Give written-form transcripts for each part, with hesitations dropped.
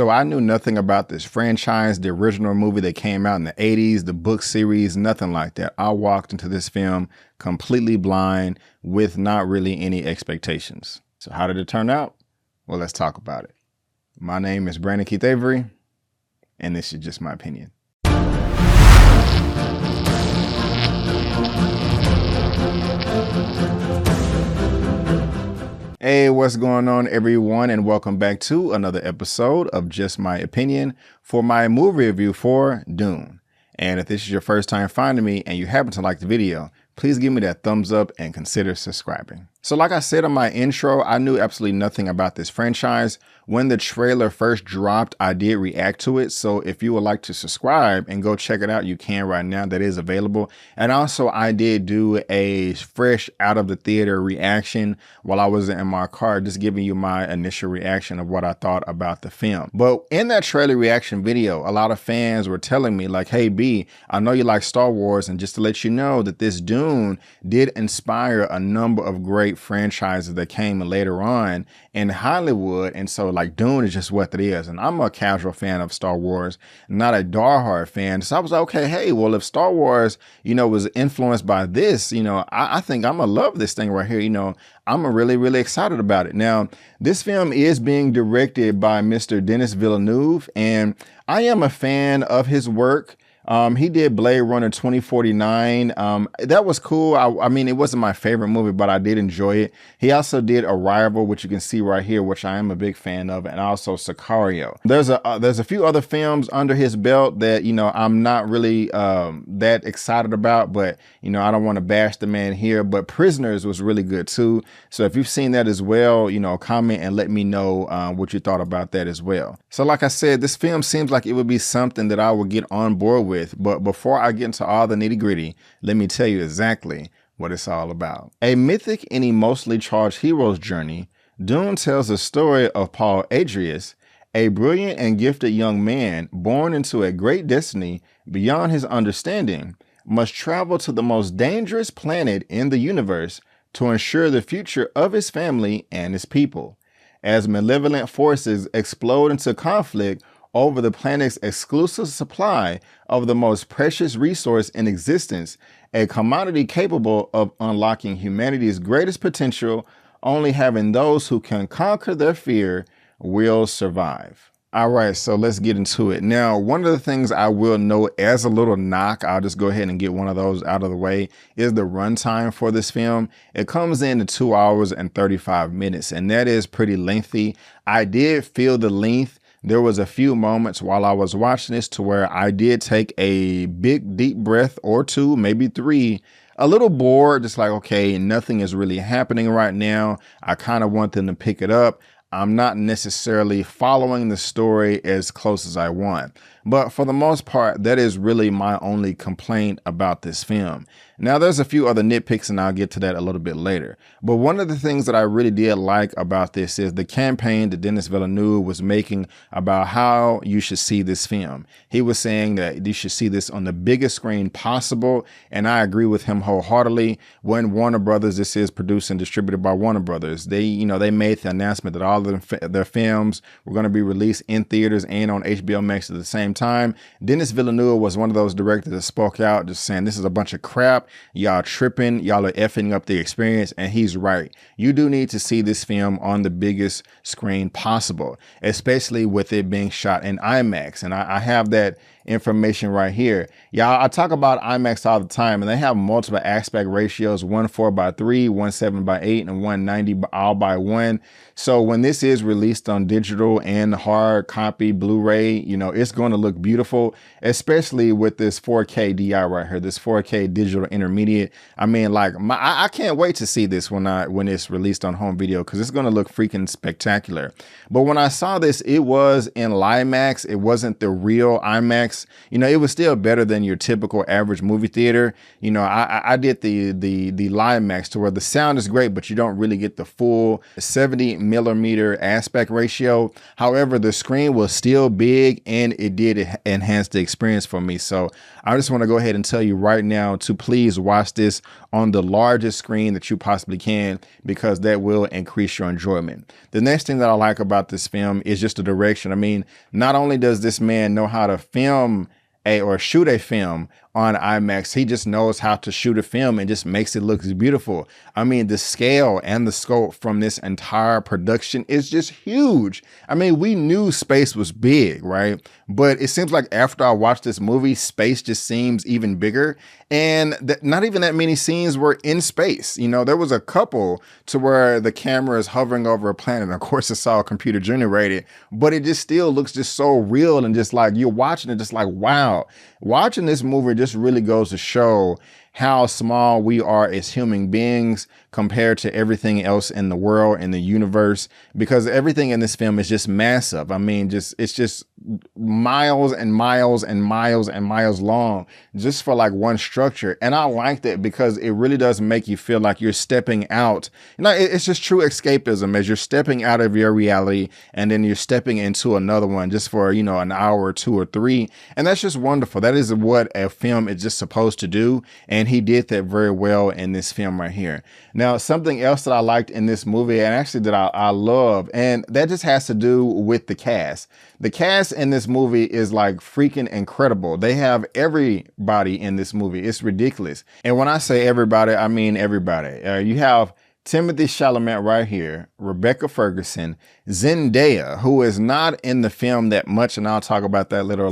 So I knew nothing about this franchise, the original movie that came out in the 80s, the book series, nothing like that. I walked into this film completely blind with not really any expectations. So how did it turn out? Well, let's talk about it. My name is Brandon Keith Avery, and this is just my opinion. Hey, what's going on, everyone, and welcome back to another episode of Just My Opinion for my movie review for Dune. And if this is your first time finding me and you happen to like the video, please give me that thumbs up and consider subscribing. So like I said in my intro, I knew absolutely nothing about this franchise. When the trailer first dropped, I did react to it. So if you would like to subscribe and go check it out, you can right now. That is available. And also I did do a fresh out of the theater reaction while I was in my car, just giving you my initial reaction of what I thought about the film. But in that trailer reaction video, a lot of fans were telling me like, hey B, I know you like Star Wars, and just to let you know that this Dune did inspire a number of great franchises that came later on in Hollywood. And so like Dune is just what it is. And I'm a casual fan of Star Wars, not a diehard fan. So I was like, okay, hey, well, if Star Wars, was influenced by this, I think I'm gonna love this thing right here. I'm really excited about it. Now, this film is being directed by Mr. Denis Villeneuve, and I am a fan of his work. He did Blade Runner 2049. That was cool. I mean, it wasn't my favorite movie, but I did enjoy it. He also did Arrival, which you can see right here, which I am a big fan of, and also Sicario. There's a few other films under his belt that, I'm not really that excited about, but, I don't want to bash the man here, but Prisoners was really good too. So if you've seen that as well, comment and let me know what you thought about that as well. So like I said, this film seems like it would be something that I would get on board with. But before I get into all the nitty gritty, let me tell you exactly what it's all about. A mythic and emotionally charged hero's journey, Dune tells the story of Paul Atreides, a brilliant and gifted young man born into a great destiny beyond his understanding, must travel to the most dangerous planet in the universe to ensure the future of his family and his people. As malevolent forces explode into conflict over the planet's exclusive supply of the most precious resource in existence, a commodity capable of unlocking humanity's greatest potential, only having those who can conquer their fear will survive. All right, so let's get into it. Now, one of the things I will note as a little knock, I'll just go ahead and get one of those out of the way, is the runtime for this film. It comes in to 2 hours and 35 minutes, and that is pretty lengthy. I did feel the length. There was a few moments while I was watching this to where I did take a big deep breath or two, maybe three, a little bored, just like, okay, nothing is really happening right now. I kind of want them to pick it up. I'm not necessarily following the story as close as I want. But for the most part, that is really my only complaint about this film. Now, there's a few other nitpicks, and I'll get to that a little bit later. But one of the things that I really did like about this is the campaign that Denis Villeneuve was making about how you should see this film. He was saying that you should see this on the biggest screen possible, and I agree with him wholeheartedly. When Warner Brothers, this is produced and distributed by Warner Brothers, they made the announcement that all of their films were going to be released in theaters and on HBO Max at the same time. Denis Villeneuve was one of those directors that spoke out just saying, this is a bunch of crap. Y'all tripping. Y'all are effing up the experience. And he's right. You do need to see this film on the biggest screen possible, especially with it being shot in IMAX. And I have that information right here. Y'all, I talk about IMAX all the time, and they have multiple aspect ratios, 1:4:3, 1:7:8, and 190 all by 1. So when this is released on digital and hard copy Blu-ray, it's going to look beautiful, especially with this 4K DI right here, this 4K digital intermediate. I mean, like, I can't wait to see this when it's released on home video, because it's going to look freaking spectacular. But when I saw this, it was in LIMAX. It wasn't the real IMAX. It was still better than your typical average movie theater. I did the LIMAX to where the sound is great, but you don't really get the full 70mm aspect ratio. However, the screen was still big, and it did enhance the experience for me. So I just want to go ahead and tell you right now to please please watch this on the largest screen that you possibly can, because that will increase your enjoyment. The next thing that I like about this film is just the direction. I mean, not only does this man know how to film or shoot a film on IMAX, he just knows how to shoot a film and just makes it look beautiful. I mean, the scale and the scope from this entire production is just huge. I mean, we knew space was big, right? But it seems like after I watched this movie, space just seems even bigger. And not even that many scenes were in space. You know, there was a couple to where the camera is hovering over a planet. Of course, it's all computer generated, but it just still looks just so real, and just like you're watching it just like, wow. Watching this movie just really goes to show how small we are as human beings compared to everything else in the world, in the universe, because everything in this film is just massive. I mean, it's just miles and miles and miles and miles long just for like one structure. And I like that because it really does make you feel like you're stepping out. You know, it's just true escapism as you're stepping out of your reality and then you're stepping into another one just for, you know, an hour or two or three. And that's just wonderful. That is what a film is just supposed to do. And he did that very well in this film right here. Now, something else that I liked in this movie, and actually that I love, and that just has to do with the cast. The cast in this movie is like freaking incredible. They have everybody in this movie. It's ridiculous. And when I say everybody, I mean everybody. You have Timothée Chalamet right here, Rebecca Ferguson, Zendaya, who is not in the film that much, and I'll talk about that later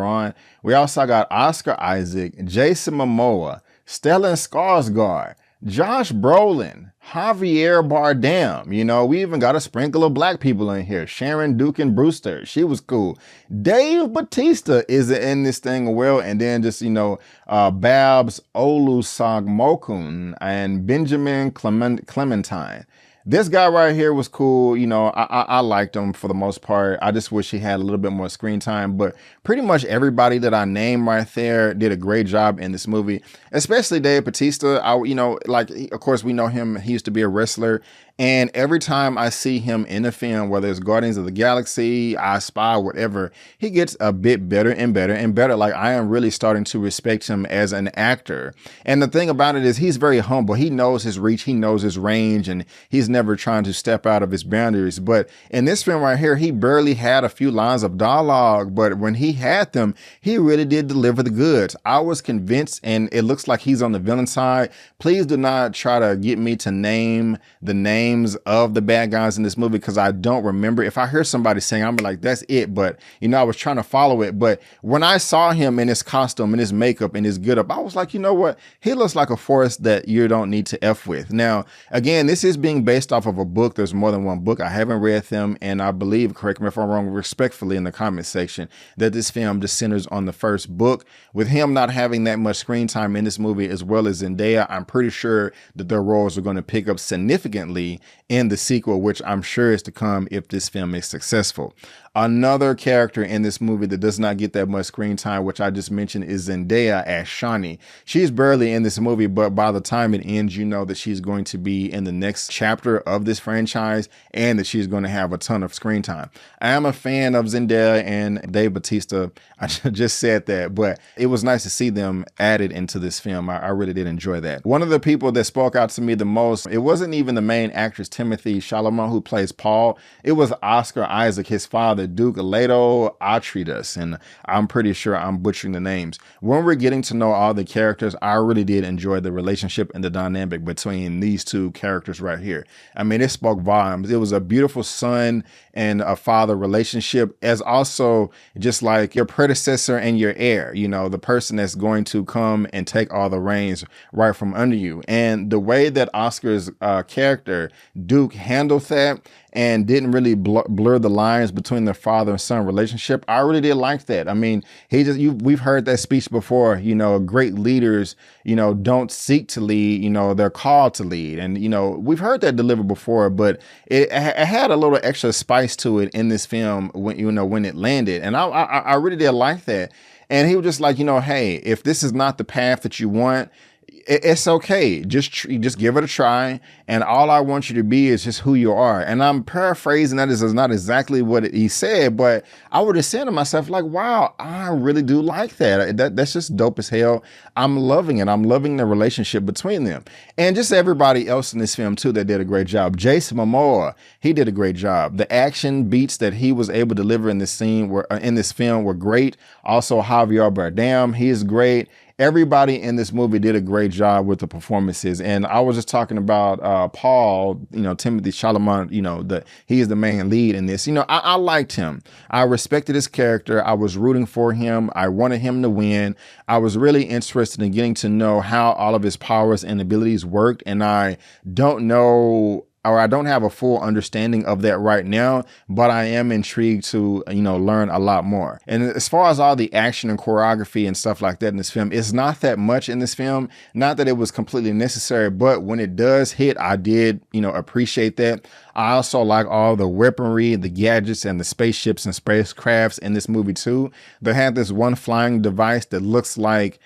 on. We also got Oscar Isaac, Jason Momoa, Stellan Skarsgård, Josh Brolin, Javier Bardem. You know, we even got a sprinkle of black people in here. Sharon Dukin Brewster, she was cool. Dave Bautista is in this thing well, and then just, you know, Babs Olusegun and Benjamin Clementine. This guy right here was cool. You know, I liked him for the most part. I just wish he had a little bit more screen time, but pretty much everybody that I named right there did a great job in this movie, especially Dave Bautista. You know, like, of course we know him. He used to be a wrestler. And every time I see him in a film, whether it's Guardians of the Galaxy, I Spy, whatever, he gets a bit better and better and better. Like, I am really starting to respect him as an actor. And the thing about it is he's very humble. He knows his reach, he knows his range, and he's never trying to step out of his boundaries. But in this film right here, he barely had a few lines of dialogue, but when he had them, he really did deliver the goods. I was convinced, and it looks like he's on the villain side. Please do not try to get me to name the names of the bad guys in this movie, because I don't remember. If I hear somebody saying, I'm like, that's it. But, you know, I was trying to follow it. But when I saw him in his costume and his makeup and his get up, I was like, you know what? He looks like a force that you don't need to F with. Now, again, this is being based off of a book. There's more than one book. I haven't read them. And I believe, correct me if I'm wrong, respectfully in the comment section, that this film just centers on the first book. With him not having that much screen time in this movie, as well as Zendaya, I'm pretty sure that their roles are going to pick up significantly in the sequel, which I'm sure is to come if this film is successful. Another character in this movie that does not get that much screen time, which I just mentioned, is Zendaya as Shani. She's barely in this movie, but by the time it ends, you know that she's going to be in the next chapter of this franchise and that she's going to have a ton of screen time. I am a fan of Zendaya and Dave Bautista. I just said that, but it was nice to see them added into this film. I really did enjoy that. One of the people that spoke out to me the most, it wasn't even the main actress, Timothée Chalamet, who plays Paul. It was Oscar Isaac, his father, Duke Leto Atreides, and I'm pretty sure I'm butchering the names. When we're getting to know all the characters, I really did enjoy the relationship and the dynamic between these two characters right here. I mean, it spoke volumes. It was a beautiful son and a father relationship, as also just like your predecessor and your heir, you know, the person that's going to come and take all the reins right from under you. And the way that Oscar's character, Duke, handled that and didn't really blur the lines between the father and son relationship, I really did like that. I mean, we've heard that speech before, you know, great leaders, you know, don't seek to lead, you know, they're called to lead. And, you know, we've heard that delivered before, but it had a little extra spice to it in this film when, you know, when it landed. And I really did like that. And he was just like, you know, hey, if this is not the path that you want, it's okay. Just give it a try. And all I want you to be is just who you are. And I'm paraphrasing that. This is not exactly what he said, but I would have said to myself, like, wow, I really do like that. That's just dope as hell. I'm loving it. I'm loving the relationship between them. And just everybody else in this film too, that did a great job. Jason Momoa, he did a great job. The action beats that he was able to deliver in this scene in this film were great. Also, Javier Bardem, he is great. Everybody in this movie did a great job with the performances. And I was just talking about Paul, Timothy Chalamet, he is the main lead in this. I liked him. I respected his character. I was rooting for him. I wanted him to win. I was really interested in getting to know how all of his powers and abilities worked. And I don't know, or I don't have a full understanding of that right now, but I am intrigued to, learn a lot more. And as far as all the action and choreography and stuff like that in this film, it's not that much in this film. Not that it was completely necessary, but when it does hit, I did, appreciate that. I also like all the weaponry, the gadgets, and the spaceships and spacecrafts in this movie too. They had this one flying device that looks like,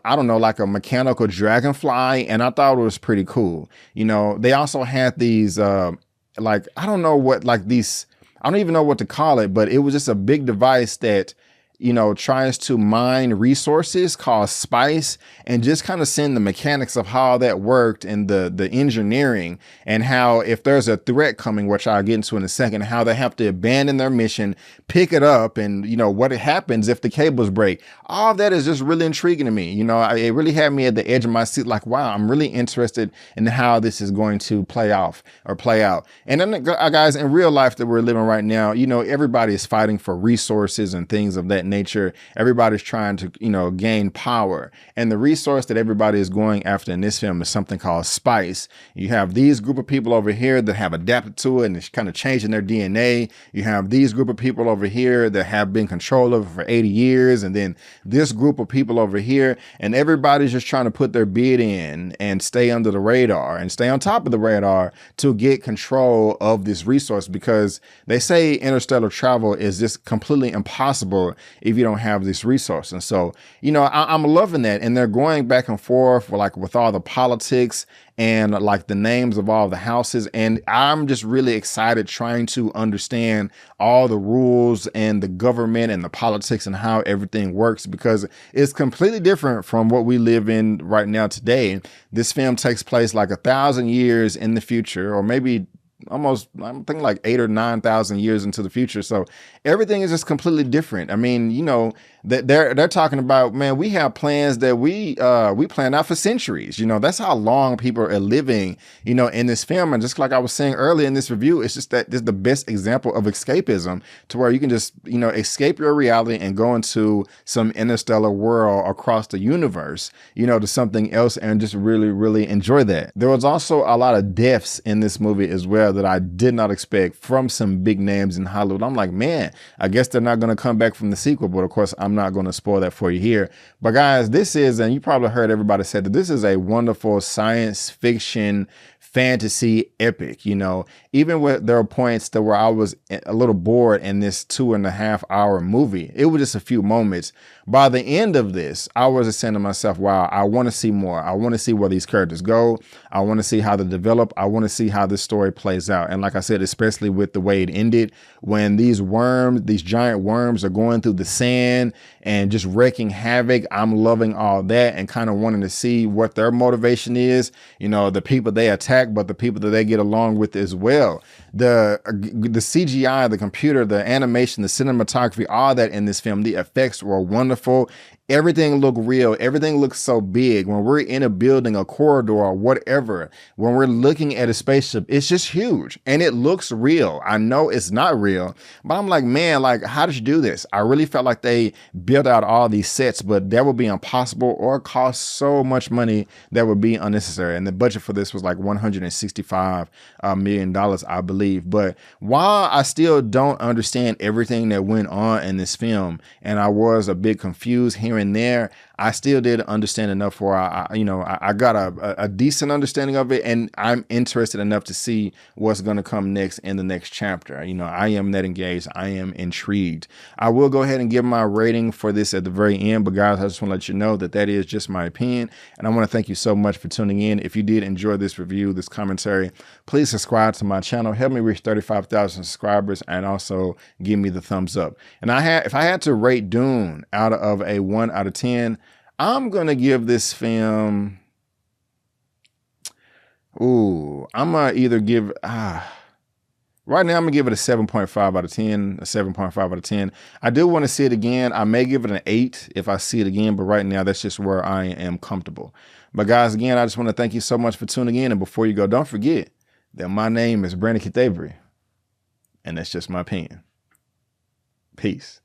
I don't know, like a mechanical dragonfly, and I thought it was pretty cool. They also had these, I don't even know what to call it, but it was just a big device that, tries to mine resources called spice, and just kind of send the mechanics of how that worked and the engineering, and how if there's a threat coming, which I'll get into in a second, how they have to abandon their mission, pick it up, and what happens if the cables break. All of that is just really intriguing to me. It really had me at the edge of my seat, like, wow, I'm really interested in how this is going to play out. And then guys, in real life that we're living right now, everybody is fighting for resources and things of that nature. Everybody's trying to, gain power. And the resource that everybody is going after in this film is something called spice. You have these group of people over here that have adapted to it and it's kind of changing their DNA. You have these group of people over here that have been controlled over for 80 years. And then this group of people over here, and everybody's just trying to put their bid in and stay under the radar and stay on top of the radar to get control of this resource, because they say interstellar travel is just completely impossible if you don't have this resource. And so, I'm loving that. And they're going back and forth with all the politics and like the names of all the houses. And I'm just really excited trying to understand all the rules and the government and the politics and how everything works, because it's completely different from what we live in right now today. This film takes place like 1,000 years in the future, or maybe almost, I'm thinking like 8,000 or 9,000 years into the future. So everything is just completely different. I mean, that they're talking about, man, we have plans that we planned out for centuries. That's how long people are living, in this film. And just like I was saying earlier in this review, it's just that this is the best example of escapism, to where you can just, escape your reality and go into some interstellar world across the universe, to something else, and just really, really enjoy that. There was also a lot of deaths in this movie as well that I did not expect from some big names in Hollywood. I'm like, man, I guess they're not going to come back from the sequel, but of course, I'm not going to spoil that for you here. But guys, this is, and you probably heard everybody say that this is a wonderful science fiction fantasy epic. Even with there are points where I was a little bored in this 2.5 hour movie. It was just a few moments. By the end of this, I was just saying to myself, wow, I want to see more. I want to see where these characters go. I want to see how they develop. I want to see how this story plays out. And like I said, especially with the way it ended, when these giant worms are going through the sand and just wreaking havoc. I'm loving all that and kind of wanting to see what their motivation is. The people they attack, but the people that they get along with as well. The CGI, the computer, the animation, the cinematography, all that in this film, the effects were wonderful. Everything looked real. Everything looks so big. When we're in a building, a corridor, or whatever, when we're looking at a spaceship, it's just huge and it looks real. I know it's not real, but I'm like, man, like, how did you do this? I really felt like they built out all these sets, but that would be impossible or cost so much money that would be unnecessary. And the budget for this was like $165 million, I believe. But while I still don't understand everything that went on in this film, and I was a bit confused here and there, I still did understand enough where I got a decent understanding of it, and I'm interested enough to see what's going to come next in the next chapter. You know, I am that engaged. I am intrigued. I will go ahead and give my rating for this at the very end, but guys, I just want to let you know that that is just my opinion, and I want to thank you so much for tuning in. If you did enjoy this review, this commentary, please subscribe to my channel. Help me reach 35,000 subscribers, and also give me the thumbs up. And if I had to rate Dune out of a 1 out of 10, I'm going to give this film, I'm going to either give, right now I'm going to give it a 7.5 out of 10, a 7.5 out of 10. I do want to see it again. I may give it an 8 if I see it again, but right now that's just where I am comfortable. But guys, again, I just want to thank you so much for tuning in. And before you go, don't forget that my name is Brandon Avery, and that's just my opinion. Peace.